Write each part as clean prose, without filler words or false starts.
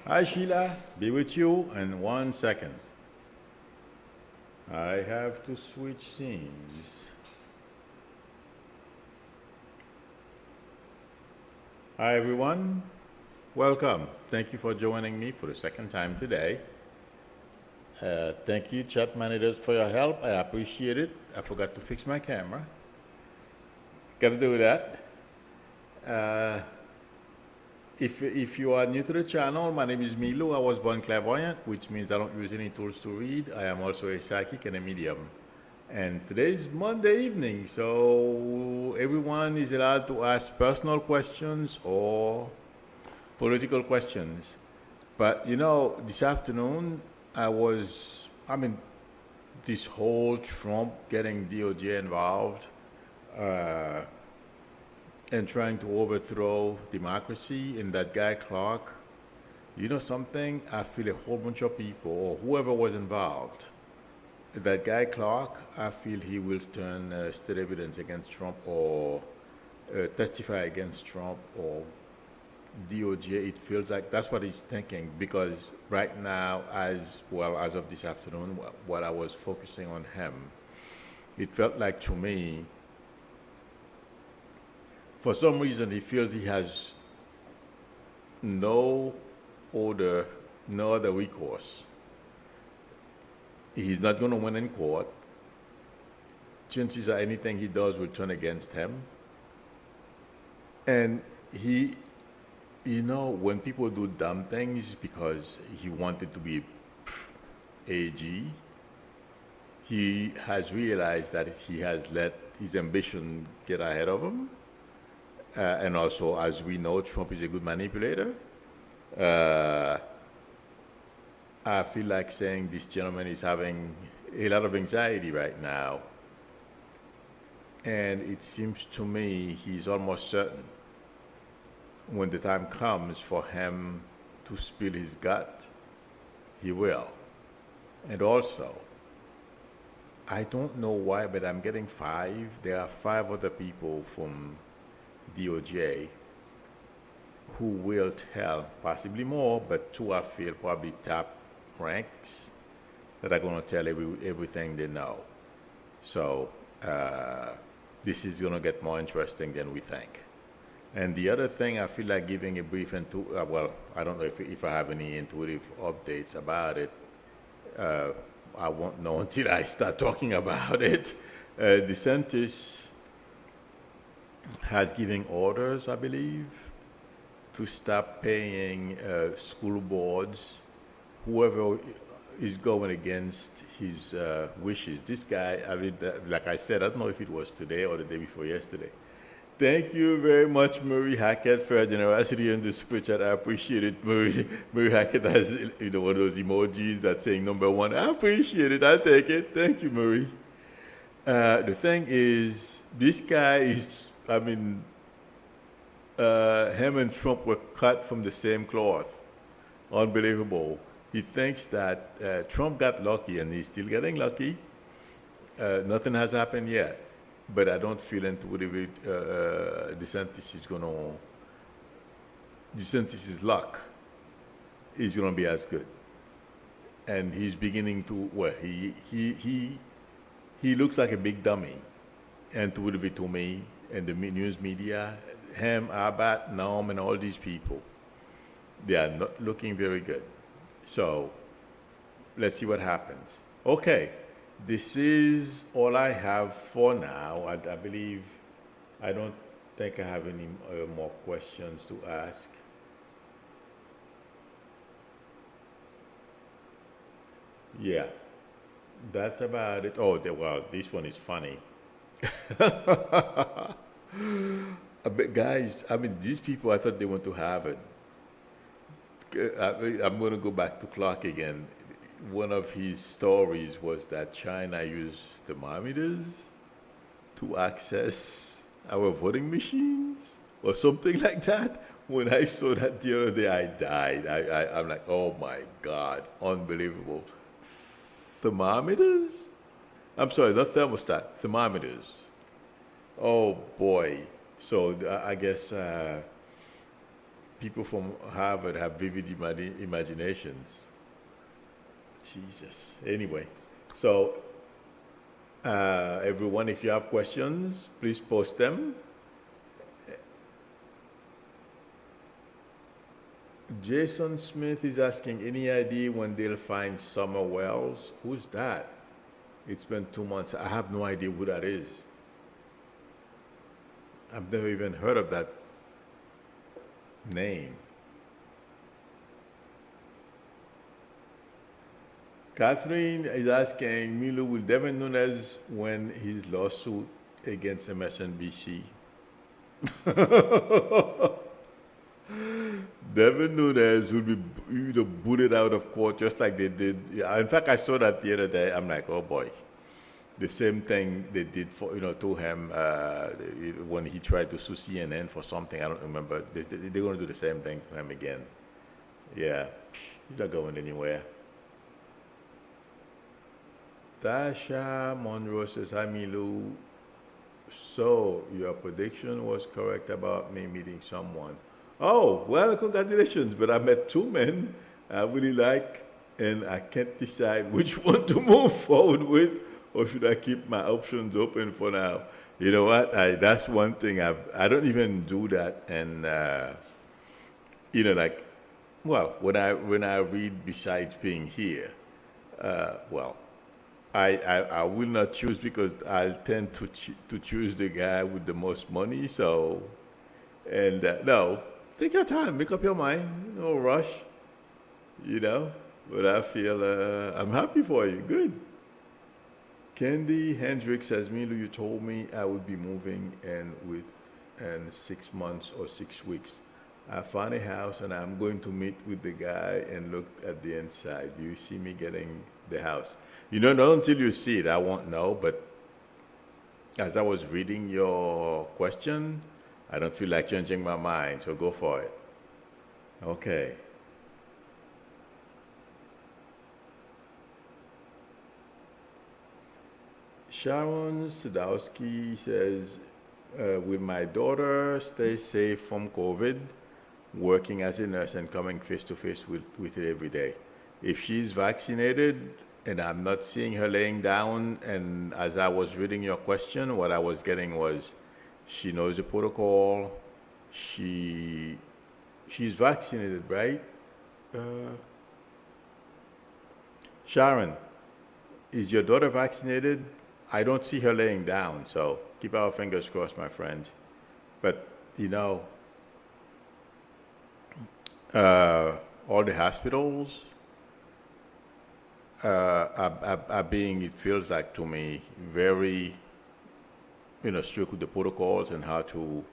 Hi Sheila, be with you in 1 second. I have to switch scenes. Hi everyone, welcome. Thank you for joining me for the second time today. Thank you chat managers for your help. I appreciate it. I forgot to fix my camera. Gotta do that. If you are new to the channel, my name is Milo. I was born clairvoyant, which means I don't use any tools to read. I am also a psychic and a medium. And today is Monday evening, so everyone is allowed to ask personal questions or political questions. But this afternoon, this whole Trump getting DOJ involved, and trying to overthrow democracy in that guy Clark. You know something? I feel a whole bunch of people, or whoever was involved, that guy Clark, I feel he will turn state evidence against Trump or testify against Trump or DOJ. It feels like that's what he's thinking, because right now, as of this afternoon, while I was focusing on him, it felt like to me, for some reason, he feels he has no other recourse. He's not going to win in court. Chances are anything he does will turn against him. And when people do dumb things because he wanted to be AG, he has realized that he has let his ambition get ahead of him. And also, as we know, Trump is a good manipulator. I feel like saying this gentleman is having a lot of anxiety right now. And it seems to me he's almost certain when the time comes for him to spill his gut, he will. And also, I don't know why, but I'm getting there are 5 other people from DOJ who will tell, possibly more, but 2 I feel probably top ranks, that are going to tell everything they know. So this is going to get more interesting than we think. And the other thing, I feel like giving a brief I don't know if I have any intuitive updates about it. I won't know until I start talking about it. DeSantis has given orders, I believe, to stop paying school boards, whoever is going against his wishes. This guy, like I said, I don't know if it was today or the day before yesterday. Thank you very much, Murray Hackett, for your generosity in the super chat. I appreciate it. Murray Hackett has one of those emojis that's saying number 1. I appreciate it. I'll take it. Thank you, Murray. The thing is, this guy is, him and Trump were cut from the same cloth. Unbelievable. He thinks that Trump got lucky, and he's still getting lucky. Nothing has happened yet, but I don't feel intuitively DeSantis' luck is going to be as good. And he's beginning to, he looks like a big dummy, intuitively to me, and the news media, him, Abbott, Naum, and all these people, they are not looking very good. So let's see what happens. Okay, this is all I have for now. I don't think I have any more questions to ask. Yeah, that's about it. Oh, this one is funny. But guys, these people, I thought they went to Harvard. I'm going to go back to Clark again. One of his stories was that China used thermometers to access our voting machines or something like that. When I saw that the other day, I died. I'm like, oh my God, unbelievable. Thermometers? I'm sorry, not thermostat, thermometers. Oh boy. So I guess people from Harvard have vivid imaginations. Jesus. Anyway, so everyone, if you have questions, please post them. Jason Smith is asking, any idea when they'll find Summer Wells? Who's that? It's been 2 months. I have no idea who that is. I've never even heard of that name. Catherine is asking, Milo, will Devin Nunes win his lawsuit against MSNBC? Devin Nunes will be booted out of court just like they did. Yeah, in fact, I saw that the other day. I'm like, oh boy. The same thing they did for, to him when he tried to sue CNN for something. I don't remember. They're going to do the same thing to him again. Yeah, he's not going anywhere. Tasha Monroe says, hi, Milu. So, your prediction was correct about me meeting someone. Oh, well, congratulations. But I met 2 men I really like, and I can't decide which one to move forward with, or should I keep my options open for now? You know what? That's one thing I don't even do that. And, when I read besides being here, I will not choose because I'll tend to choose the guy with the most money. So, and no, take your time, make up your mind, no rush, But I feel I'm happy for you. Good. Candy Hendricks says, Milo, you told me I would be moving in 6 months or 6 weeks. I found a house and I'm going to meet with the guy and look at the inside. Do you see me getting the house? Not until you see it, I won't know. But as I was reading your question, I don't feel like changing my mind, so go for it. Okay. Sharon Sadowski says, will my daughter stay safe from COVID, working as a nurse and coming face-to-face with it every day? If she's vaccinated and I'm not seeing her laying down, and as I was reading your question, what I was getting was she knows the protocol, she's vaccinated, right? Sharon, is your daughter vaccinated? I don't see her laying down, so keep our fingers crossed, my friend. But, all the hospitals are being, it feels like to me, very, strict with the protocols and how to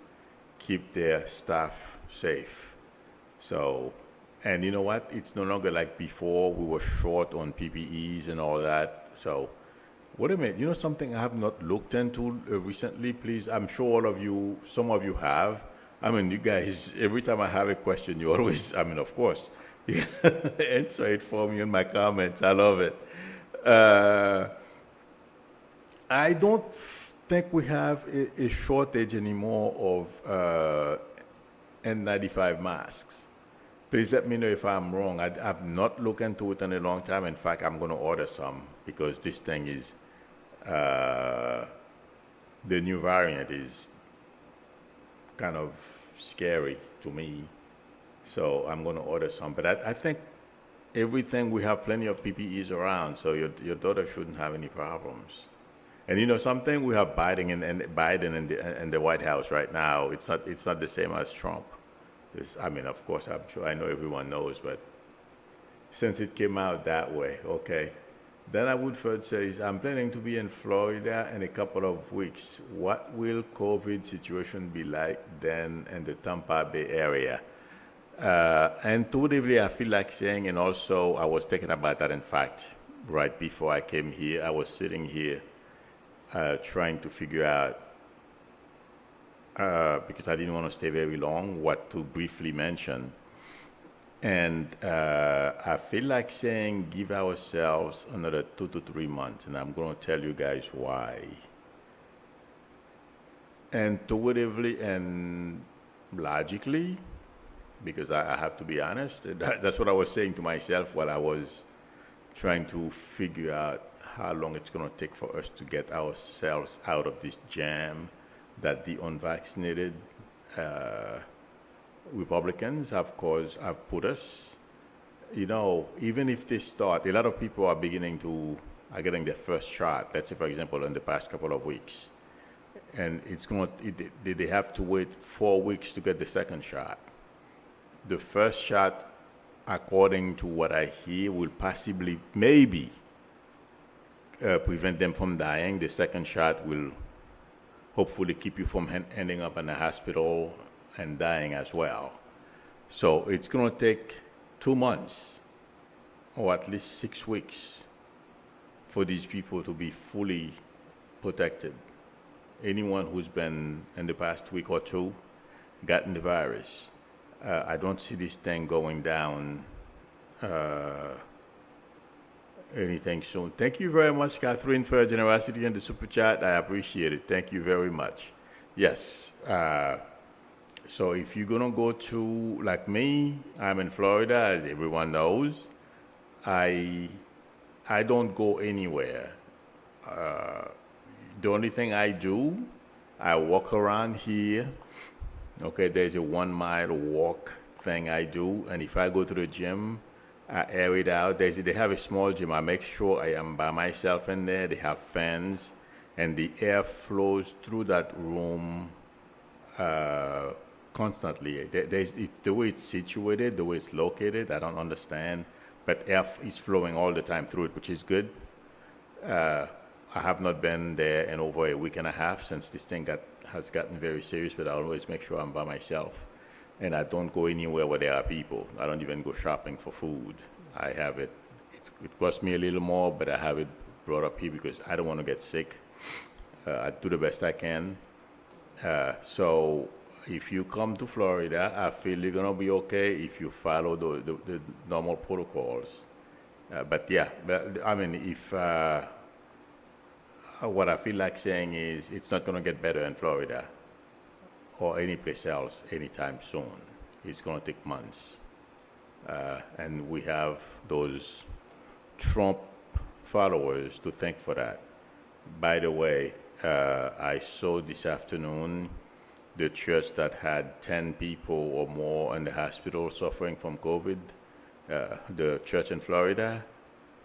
keep their staff safe. So, and you know what? It's no longer like before we were short on PPEs and all that. So, wait a minute, something I have not looked into recently, please? I'm sure some of you have. You guys, every time I have a question, you always, of course, you answer it for me in my comments. I love it. I don't think we have a shortage anymore of N95 masks. Please let me know if I'm wrong. I've not looked into it in a long time. In fact, I'm going to order some because this thing is, the new variant is kind of scary to me. So I'm going to order some. But I think everything, we have plenty of PPEs around, so your daughter shouldn't have any problems. And something, we have Biden in the White House right now. It's not the same as Trump. Of course, I'm sure I know everyone knows, but since it came out that way, okay. Dana Woodford says, I'm planning to be in Florida in a couple of weeks. What will COVID situation be like then in the Tampa Bay area? Intuitively, I feel like saying, and also I was thinking about that, in fact, right before I came here. I was sitting here trying to figure out, because I didn't want to stay very long, what to briefly mention. And I feel like saying give ourselves another 2 to 3 months, and I'm going to tell you guys why. Intuitively and logically, because I have to be honest. That's what I was saying to myself while I was trying to figure out how long it's going to take for us to get ourselves out of this jam that the unvaccinated Republicans have put us. You know, even if they start, a lot of people are getting their first shot. Let's say, for example, in the past couple of weeks, and they have to wait 4 weeks to get the second shot. The first shot, according to what I hear, will possibly, maybe, prevent them from dying. The second shot will hopefully keep you from ending up in the hospital and dying as well. So it's going to take 2 months or at least 6 weeks for these people to be fully protected. Anyone who's been in the past week or two gotten the virus, I don't see this thing going down anything soon. Thank you very much, Catherine, for your generosity and the super chat. I appreciate it. Thank you very much. Yes. So if you're gonna go to, like me, I'm in Florida, as everyone knows. I don't go anywhere. The only thing I do, I walk around here. Okay, there's a 1 mile walk thing I do, and if I go to the gym, I air it out. They have a small gym. I make sure I am by myself in there. They have fans, and the air flows through that room constantly. It's the way it's situated, the way it's located. I don't understand, but air is flowing all the time through it, which is good. I have not been there in over a week and a half since this thing has gotten very serious, but I always make sure I'm by myself. And I don't go anywhere where there are people. I don't even go shopping for food. I have it. It costs me a little more, but I have it brought up here because I don't want to get sick. I do the best I can. So if you come to Florida, I feel you're going to be okay if you follow the normal protocols. But yeah, I mean, if what I feel like saying is it's not going to get better in Florida or any place else anytime soon. It's going to take months. And we have those Trump followers to thank for that. By the way, I saw this afternoon the church that had 10 people or more in the hospital suffering from COVID, the church in Florida,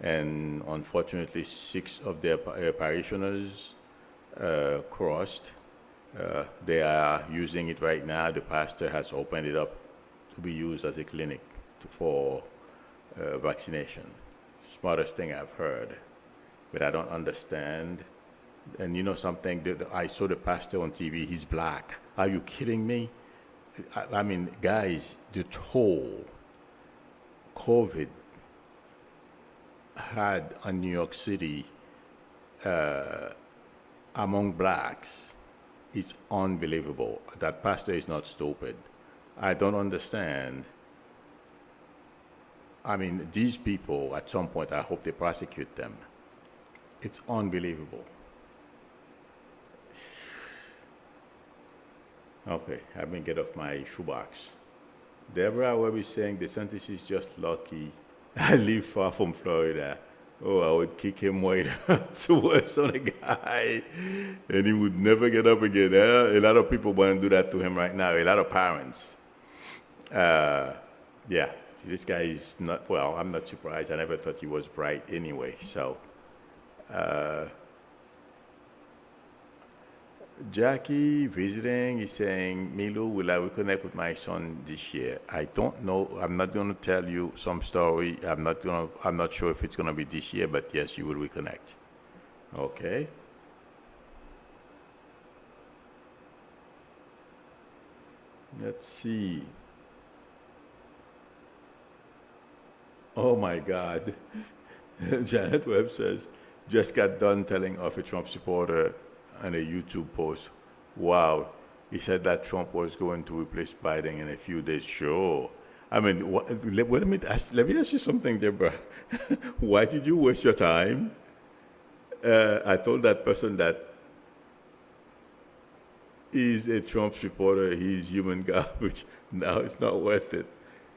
and unfortunately 6 of their parishioners crossed. They are using it right now. The pastor has opened it up to be used as a clinic for vaccination. Smartest thing I've heard, but I don't understand. And you know something, I saw the pastor on TV, he's black. Are you kidding me? I mean, guys, the toll COVID had in New York City among blacks, it's unbelievable. That pastor is not stupid. I don't understand. I mean, these people, at some point, I hope they prosecute them. It's unbelievable. Okay, let me get off my shoebox. Deborah will be saying DeSantis is just lucky. I live far from Florida. Oh, I would kick him right to worse on a guy, and he would never get up again. A lot of people want to do that to him right now. A lot of parents. Yeah, this guy is not, well, I'm not surprised. I never thought he was bright anyway. So, Jackie visiting is saying, Milu, will I reconnect with my son this year? I don't know. I'm not going to tell you some story. I'm not sure if it's going to be this year, but yes, you will reconnect. Okay. Let's see. Oh my God. Janet Webb says, just got done telling off a Trump supporter on a YouTube post. Wow. He said that Trump was going to replace Biden in a few days. Sure. I mean, let me ask you something, Deborah. Why did you waste your time? I told that person that He's a Trump supporter. He's human garbage. No, it's not worth it.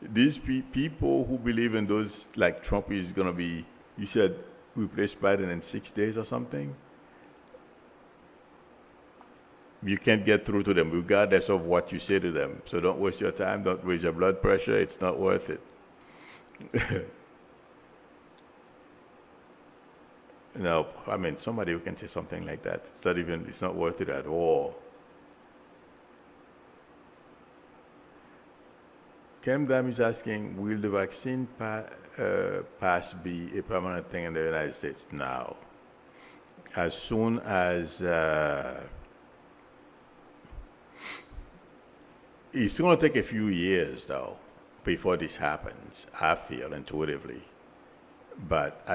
These people who believe in those, like Trump is going to be, you said, replace Biden in 6 days or something. You can't get through to them regardless of what you say to them. So don't waste your time. Don't raise your blood pressure. It's not worth it. No, I mean, somebody who can say something like that, it's not worth it at all. Cam Dam is asking, will the vaccine pass be a permanent thing in the United States now? As soon as it's going to take a few years, though, before this happens, I feel intuitively. But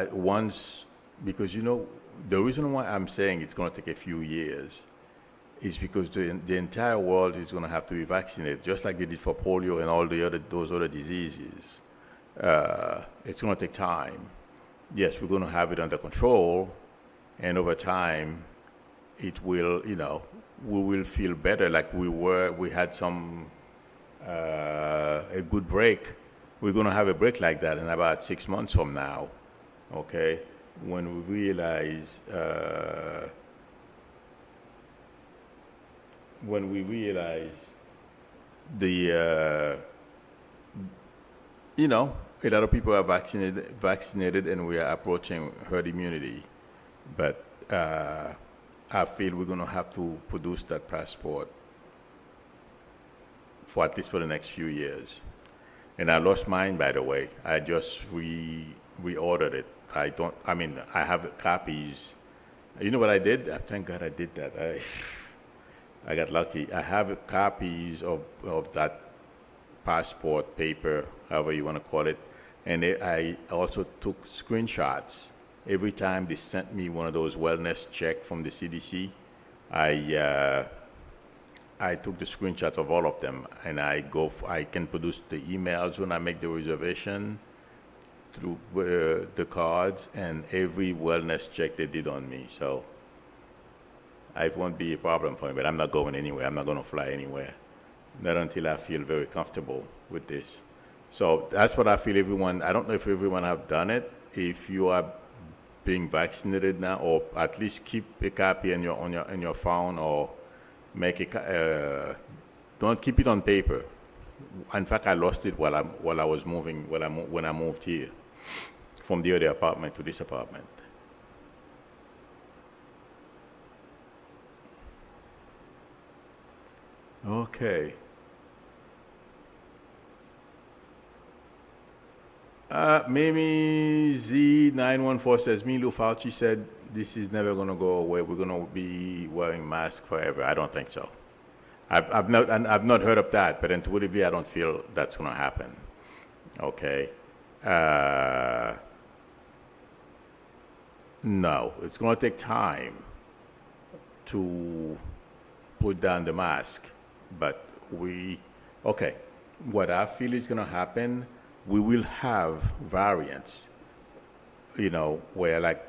because the reason why I'm saying it's going to take a few years is because the entire world is going to have to be vaccinated, just like they did for polio and all those other diseases. It's going to take time. Yes, we're going to have it under control, and over time, it will, we will feel better, like we had a good break. We're going to have a break like that in about 6 months from now, okay? When we realize a lot of people are vaccinated and we are approaching herd immunity. But I feel we're going to have to produce that passport for at least for the next few years. And I lost mine, by the way. I just reordered it. I have copies. You know what I did? Thank God I did that. I got lucky. I have copies of that passport paper, however you want to call it. And I also took screenshots. Every time they sent me one of those wellness check from the CDC, I took the screenshots of all of them, and I can produce the emails when I make the reservation through the cards and every wellness check they did on me. So it won't be a problem for me, but I'm not going anywhere. I'm not going to fly anywhere. Not until I feel very comfortable with this. So that's what I feel everyone, I don't know if everyone have done it. If you are being vaccinated now, or at least keep a copy in your phone, or make don't keep it on paper. In fact, I lost it while I was moving, when I moved here from the other apartment to this apartment. Okay. Mimi Z914 says, Milo Fauci said this is never going to go away. We're going to be wearing masks forever. I don't think so. I've not heard of that, but intuitively I don't feel that's going to happen. Okay. No, it's going to take time to put down the mask. But what I feel is going to happen, we will have variants, where like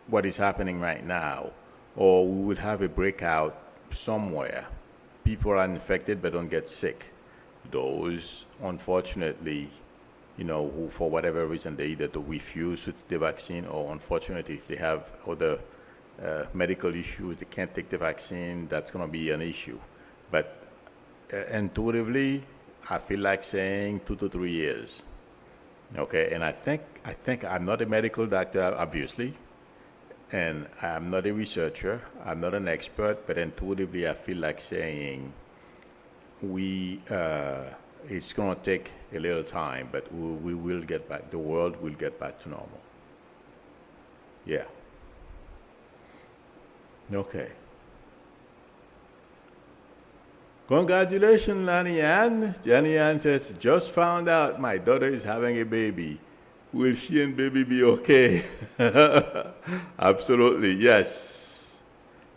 what is happening right now, or we will have a breakout somewhere. People are infected but don't get sick. Those, unfortunately, who for whatever reason they either refuse to take the vaccine, or unfortunately if they have other medical issues, they can't take the vaccine, that's going to be an issue. But intuitively, I feel like saying 2 to 3 years. Okay, and I think I'm not a medical doctor, obviously, and I'm not a researcher, I'm not an expert, but intuitively I feel like saying it's going to take a little time, but we will get back, the world will get back to normal. Yeah. Okay. Congratulations, Lani Ann. Jenny Ann says, just found out my daughter is having a baby. Will she and baby be okay? Absolutely, yes.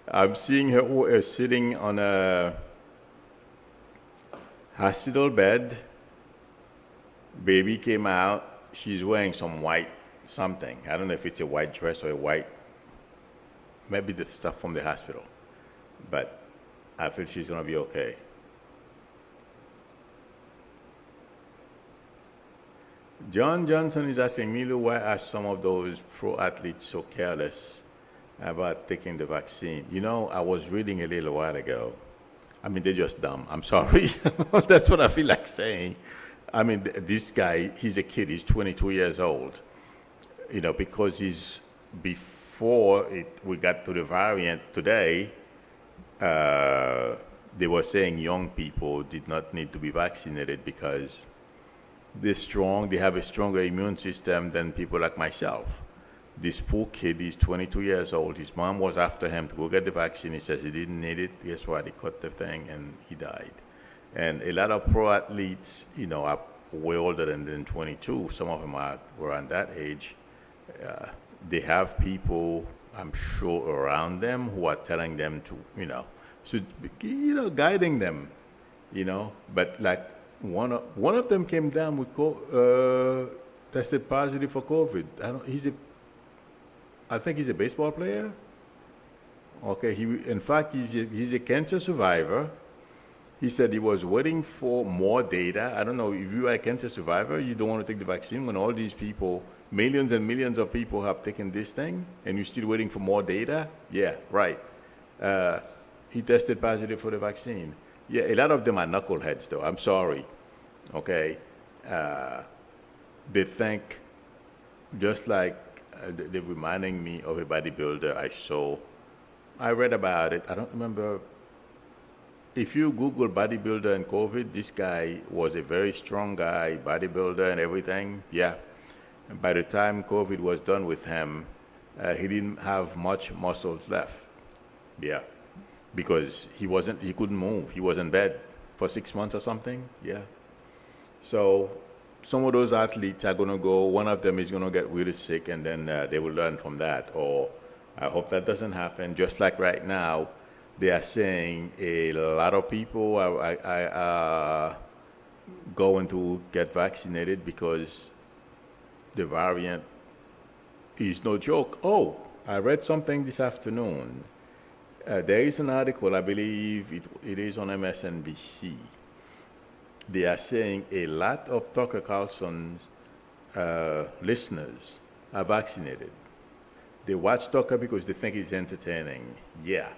I'm seeing her sitting on a hospital bed. Baby came out. She's wearing some white something. I don't know if it's a white dress or maybe the stuff from the hospital. but I feel she's going to be okay. John Johnson is asking, Milo, why are some of those pro athletes so careless about taking the vaccine? You know, I was reading a little while ago. I mean, they're just dumb. I'm sorry. That's what I feel like saying. I mean, this guy, he's a kid. He's 22 years old. You know, because before we got to the variant today, they were saying young people did not need to be vaccinated because they have a stronger immune system than people like myself. This poor kid is 22 years old. His mom was after him to go get the vaccine. He says he didn't need it. Guess what? He caught the thing and he died. And a lot of pro athletes, you know, are way older than 22. Some of them were on that age. They have people, I'm sure, around them who are telling them to, guiding them, But like one of them came down with tested positive for COVID. I think he's a baseball player. Okay, in fact, he's a cancer survivor. He said he was waiting for more data. I don't know, if you are a cancer survivor, you don't want to take the vaccine when all these people, millions and millions of people have taken this thing, and you're still waiting for more data? Yeah, right. He tested positive for the vaccine. Yeah, a lot of them are knuckleheads, though. I'm sorry. Okay? They think, just like they're reminding me of a bodybuilder I read about it. I don't remember. If you Google bodybuilder and COVID, this guy was a very strong guy, bodybuilder and everything. Yeah. And by the time COVID was done with him, he didn't have much muscles left. Yeah. Because he couldn't move. He was in bed for 6 months or something. Yeah. So some of those athletes are going to go, one of them is going to get really sick, and then they will learn from that. Or I hope that doesn't happen. Just like right now, they are saying a lot of people are going to get vaccinated because the variant is no joke. Oh, I read something this afternoon. There is an article, I believe it is on MSNBC. They are saying a lot of Tucker Carlson's listeners are vaccinated. They watch Tucker because they think it's entertaining. Yeah.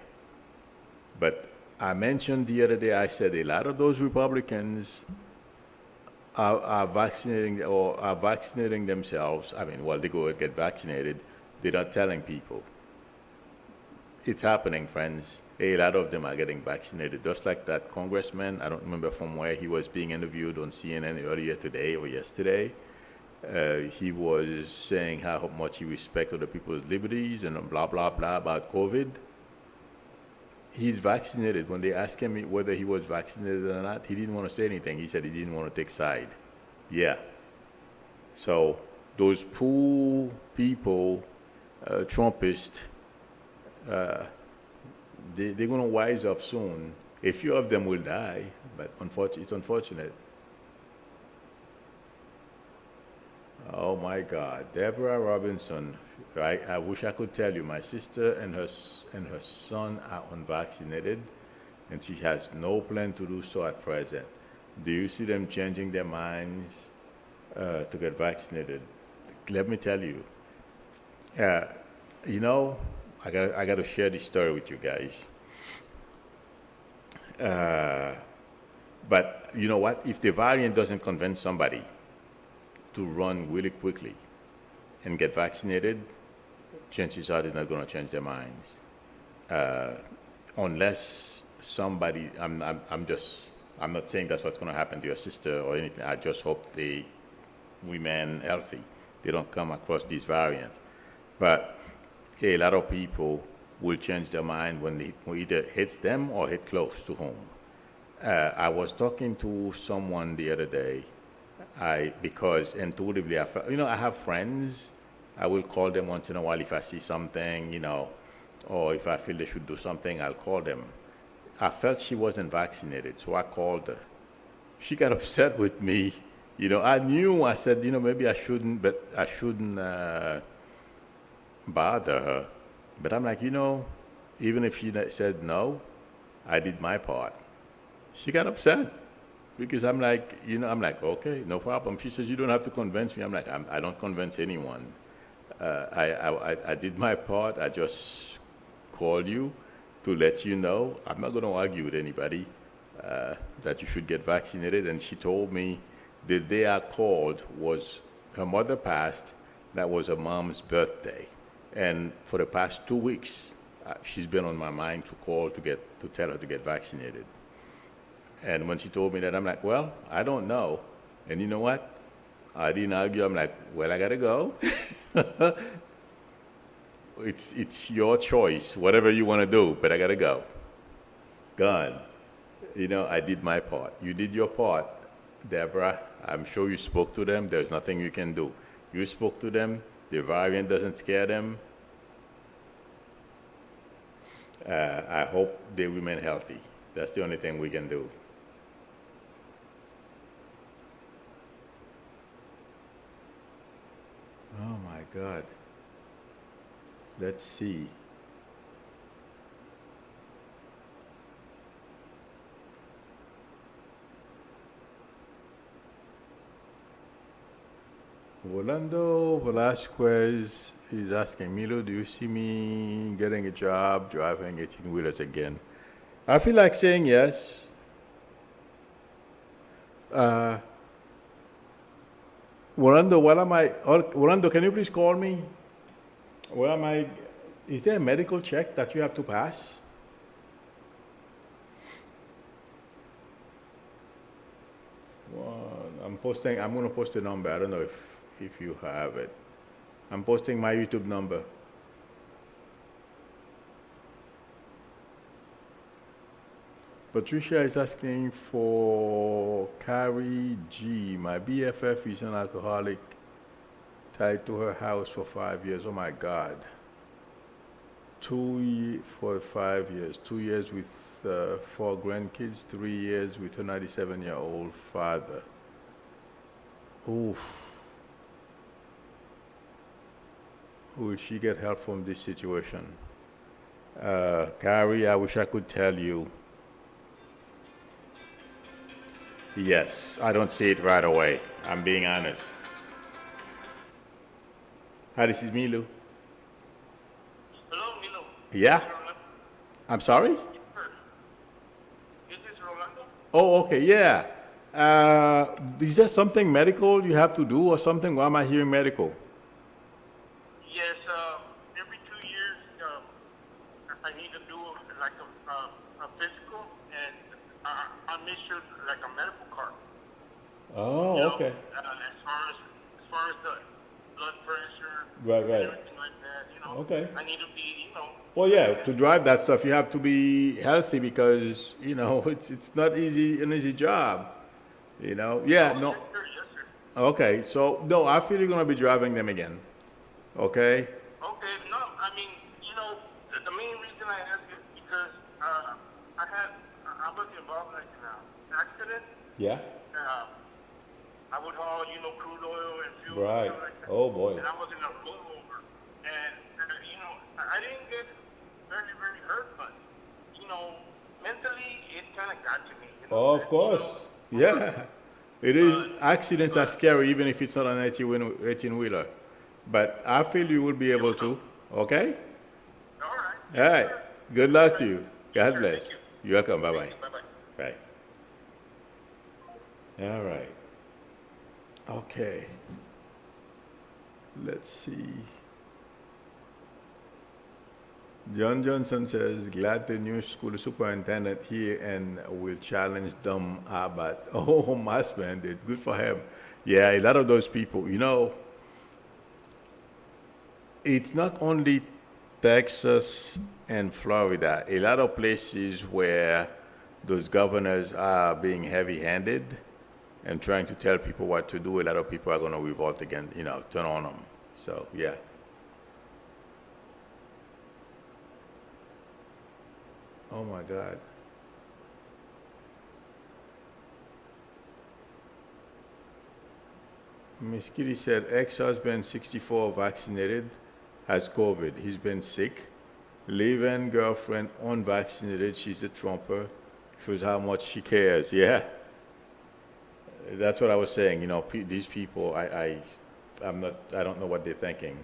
But I mentioned the other day, I said a lot of those Republicans are vaccinating themselves. I mean, they go and get vaccinated. They're not telling people. It's happening, friends. A lot of them are getting vaccinated. Just like that congressman, I don't remember from where he was being interviewed on CNN earlier today or yesterday. He was saying how much he respects other people's liberties and blah, blah, blah about COVID. He's vaccinated. When they asked him whether he was vaccinated or not, he didn't want to say anything. He said he didn't want to take side. Yeah. So those poor people, Trumpists, they're going to wise up soon. A few of them will die, but it's unfortunate. Oh my God, Deborah Robinson. I wish I could tell you, my sister and her son are unvaccinated, and she has no plan to do so at present. Do you see them changing their minds to get vaccinated? Let me tell you. I got to share this story with you guys. But you know what? If the variant doesn't convince somebody to run really quickly and get vaccinated, chances are they're not going to change their minds. Unless somebody, I'm not saying that's what's going to happen to your sister or anything. I just hope they remain healthy. They don't come across this variant. But a lot of people will change their mind when it either hits them or hit close to home. I was talking to someone the other day, because intuitively, I have friends. I will call them once in a while if I see something, or if I feel they should do something, I'll call them. I felt she wasn't vaccinated, so I called her. She got upset with me. I said, maybe I shouldn't bother her. But I'm like, even if she said no, I did my part. She got upset because I'm like, I'm like, okay, no problem. She says, you don't have to convince me. I'm like, I don't convince anyone. I did my part. I just called you to let you know. I'm not going to argue with anybody that you should get vaccinated. And she told me the day I called was her mother passed. That was her mom's birthday. And for the past 2 weeks, she's been on my mind to call to tell her to get vaccinated. And when she told me that, I'm like, well, I don't know. And you know what? I didn't argue. I'm like, well, I gotta go. It's your choice, whatever you want to do, but I gotta go. Gone. I did my part. You did your part, Deborah. I'm sure you spoke to them. There's nothing you can do. You spoke to them. The variant doesn't scare them. I hope they remain healthy. That's the only thing we can do. Oh my God. Let's see. Rolando Velasquez is asking, Milo, do you see me getting a job driving 18-wheelers again? I feel like saying yes. Rolando, Rolando, can you please call me? Where am I? Is there a medical check that you have to pass? Well, I'm going to post a number. I don't know if you have it. I'm posting my YouTube number. Patricia is asking for Carrie G. My BFF is an alcoholic tied to her house for 5 years. Oh my God. For 5 years. 2 years with 4 grandkids, 3 years with her 97-year-old father. Oof. Will she get help from this situation? Carrie, I wish I could tell you. Yes, I don't see it right away. I'm being honest. Hi, this is Milu. Hello, Milo. Yeah? I'm sorry? This is Rolando. Oh, okay, yeah. Is there something medical you have to do or something? Why am I hearing medical? Yes, every 2 years, I need to do like a physical, and I make sure like a medical card. Oh, okay. As far as the blood pressure, Right. and everything like that, Okay. I need to be, Well, yeah, to drive that stuff, you have to be healthy because, it's not an easy job. Yeah, no. Yes, sir. Okay, so, no, I feel you're going to be driving them again. Okay? Okay, no, I mean, the main reason I ask is because I was involved like in an accident. Yeah? I would haul, crude oil and fuel. Right. And stuff like that. Oh, boy. And I was in a rollover. And, I didn't get very, very hurt, but, mentally, it kind of got to me. Oh, of course. Yeah. It is. Accidents are scary, even if it's not an 18-wheeler. But I feel you will be able to. Okay? All right. All right. Good luck to you. God bless. Thank you. You're welcome. Bye-bye. Bye-bye. Bye. All right. Okay. Let's see. John Johnson says, glad the new school superintendent here and will challenge Dumb Abbott. Oh, Mass man did. Good for him. Yeah, a lot of those people, it's not only Texas and Florida. A lot of places where those governors are being heavy-handed and trying to tell people what to do, a lot of people are going to revolt again, turn on them. So, yeah. Oh my God. Miss Kitty said, ex-husband 64 vaccinated, has COVID. He's been sick. Live-in girlfriend, unvaccinated, she's a Trumper. Shows how much she cares. Yeah, that's what I was saying. You know, these people, I'm not, I don't know what they're thinking.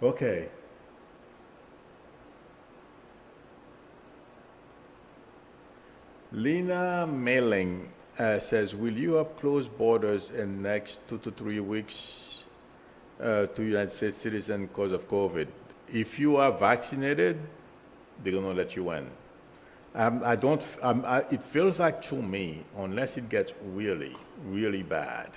Okay. Lena Mailing says, will you have closed borders in next 2 to 3 weeks to United States citizens because of COVID? If you are vaccinated, they're gonna let you in. I don't. It feels like to me, unless it gets really, really bad,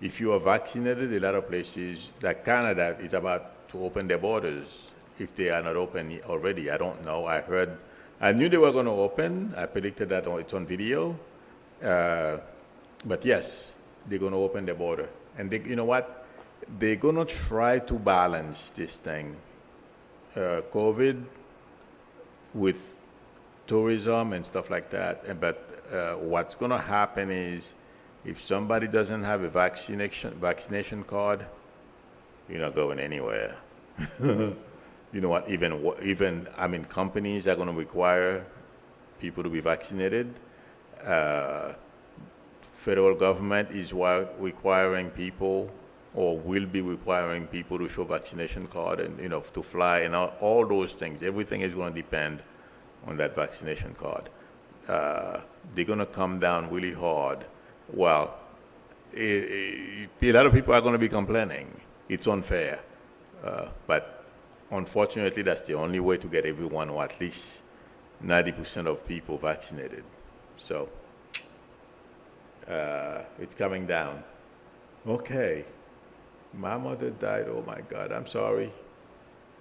if you are vaccinated, a lot of places, like Canada, is about to open their borders. If they are not open already, I don't know. I knew they were going to open. I predicted that it's on video. But yes, they're going to open the border. And you know what? They're going to try to balance this thing, COVID with tourism and stuff like that. But what's going to happen is if somebody doesn't have a vaccination card, you're not going anywhere. You know what? Even I mean, companies are going to require people to be vaccinated. Federal government is requiring people, or will be requiring people to show vaccination card and to fly and all those things. Everything is going to depend on that vaccination card. They're going to come down really hard. Well, a lot of people are going to be complaining. It's unfair, but unfortunately, that's the only way to get everyone, or at least 90% of people, vaccinated. So it's coming down. Okay. My mother died. Oh my God, I'm sorry.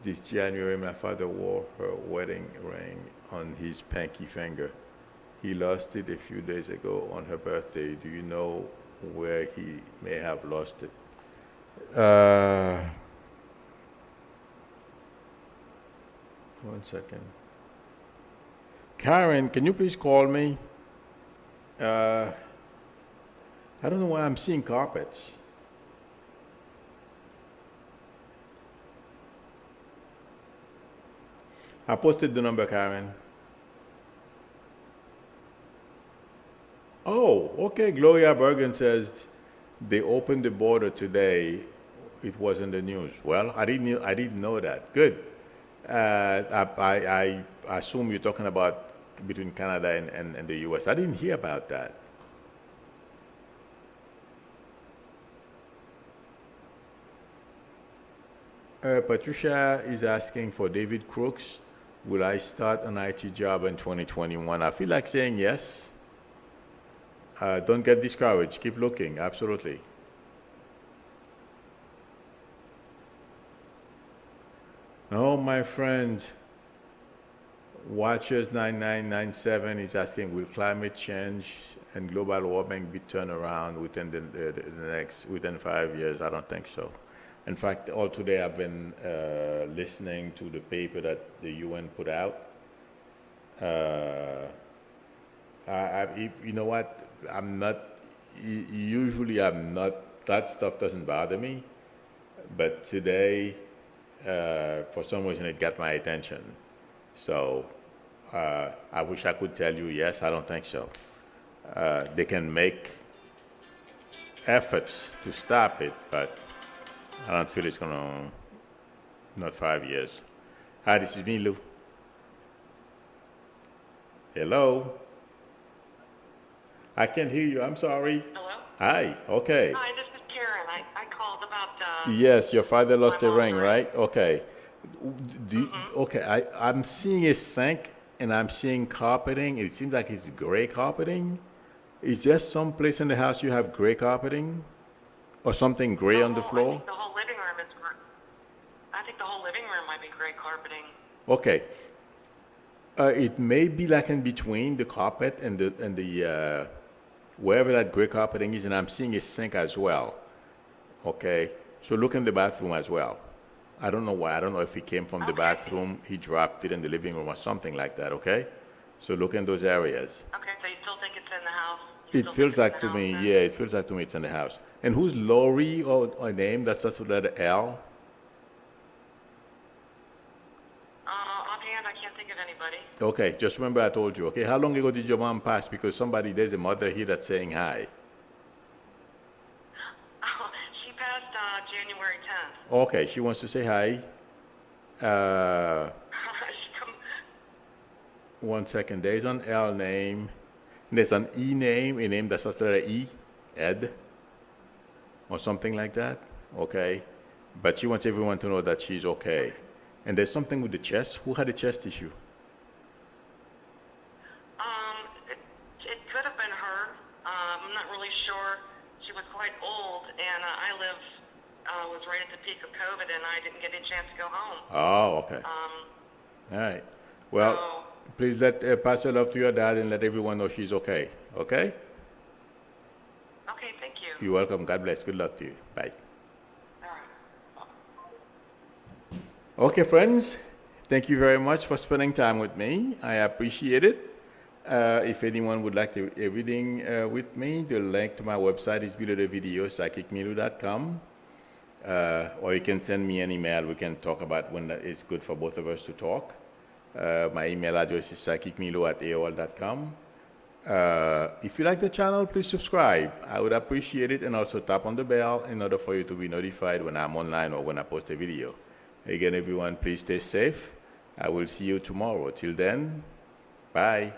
This January, my father wore her wedding ring on his pinky finger. He lost it a few days ago on her birthday. Do you know where he may have lost it? One second. Karen, can you please call me? I don't know why I'm seeing carpets. I posted the number, Karen. Oh, okay. Gloria Bergen says they opened the border today. It was in the news. Well, I didn't know that. Good. I assume you're talking about between Canada and the U.S. I didn't hear about that. Patricia is asking for David Crooks. Will I start an IT job in 2021? I feel like saying yes. Don't get discouraged. Keep looking. Absolutely. Oh, my friend, Watchers9997 is asking, will climate change and global warming be turned around within within 5 years? I don't think so. In fact, all today I've been listening to the paper that the UN put out. You know what? Usually I'm not, that stuff doesn't bother me. But today, for some reason, it got my attention. So I wish I could tell you yes, I don't think so. They can make efforts to stop it, but I don't feel it's gonna, not 5 years. Hi, this is me, Lou. Hello? I can't hear you, I'm sorry. Hello? Hi, okay. Hi, this is Karen. I called about, Yes, your father lost my a mom's ring, ring. right? Okay. Okay, I'm seeing a sink and I'm seeing carpeting. It seems like it's gray carpeting. Is there some place in the house you have gray carpeting? Or something gray on the I floor? think the whole living room is gray. I think the whole living room might be gray carpeting. Okay. It may be like in between the carpet and the wherever that gray carpeting is, and I'm seeing a sink as well. Okay, so look in the bathroom as well. I don't know why. I don't know if he came from the bathroom, he dropped it in the living room or something like that. Okay, so look in those areas. Okay, so you still think it's in the house? It feels like to me, yeah, it feels like to me it's in the house. And who's Lori or name? That's with letter L. Offhand, I Okay, just remember I told you, okay? How long ago did your mom pass? Because there's a mother here that's saying hi. Oh, she passed January 10th. Okay, she wants to say hi. She come, 1 second, there's an L name. There's an E name, a name that starts with letter E, Ed, or something like that. Okay, but she wants everyone to know that she's okay. And there's something with the chest. Who had a chest issue? it could have been her. I'm not really sure. She was quite old, and was right at the peak of COVID, and I didn't get a chance to go home. Oh, okay. All right. Well, So, please pass your love to your dad and let everyone know she's okay. Okay? okay, thank you. You're welcome. God bless. Good luck to you. Bye. All right. Okay, friends. Thank you very much for spending time with me. I appreciate it. If anyone would like a reading with me, the link to my website is below the video, psychicmilu.com. Or you can send me an email. We can talk about when that is good for both of us to talk. My email address is psychicmilu@aol.com. If you like the channel, please subscribe. I would appreciate it, and also tap on the bell in order for you to be notified when I'm online or when I post a video. Again, everyone, please stay safe. I will see you tomorrow. Till then, bye.